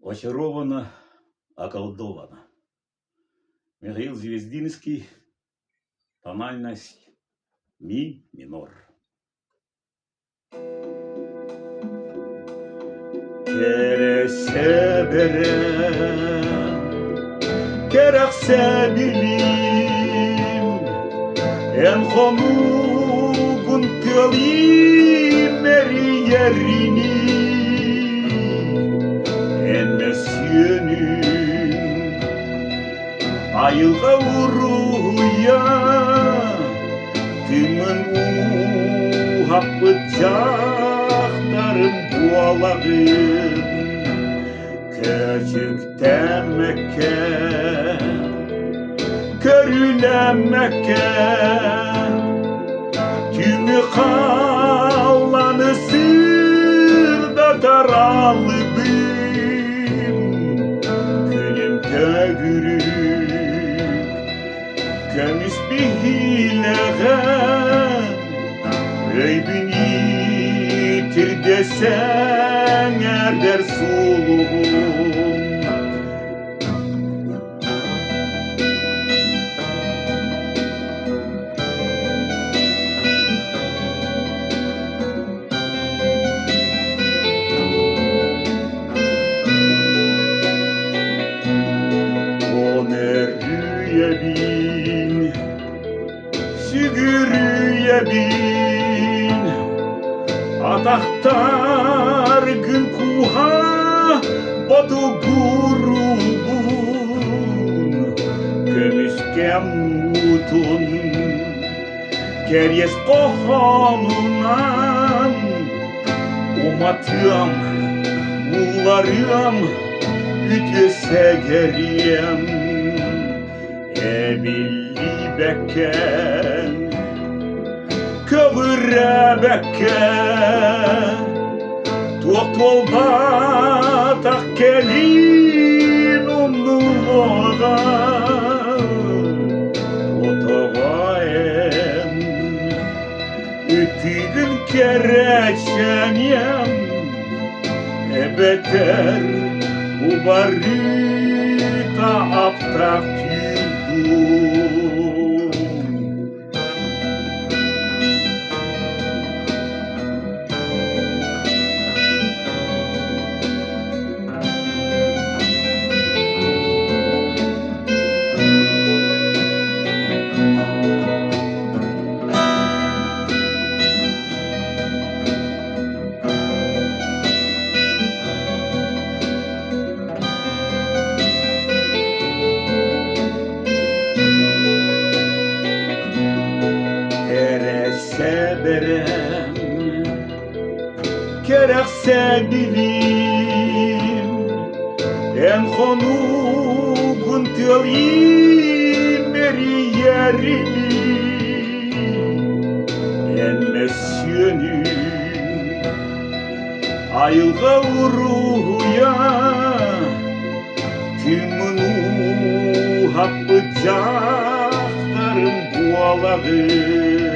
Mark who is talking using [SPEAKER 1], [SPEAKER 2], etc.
[SPEAKER 1] Очарована, околдована. Михаил Звездинский. Тональность ми минор. Kerese berem, kerekse bilim, en konugun kılim eri yerini, en mesyenün ayılga vuruya, tımın happı cahtarım bualağım, küçükten Mekke, körülen Mekke, tümü kalanı sırda daralыбым, günüm tögürük, kömüs bihileğe, öybünü tir desen erder suluğum. Rüye bin, sügürüye bin, atahtar gün kuha bodu gurubun, kömüskem utun, keryes kohanunan, umatıam, ularıam, ütüse geriyem, ebilli bekken, kıvıra bekken, tuğtol batak kelin umluğa, otogayem, ütügün kereçenyem, ebeter, ubarita aptak tüldüm. Berem, kerekse bilim, en konugun tığım eri yerini, en mesyenün ayılga vuruya, tımını happı cahtarım bualağım.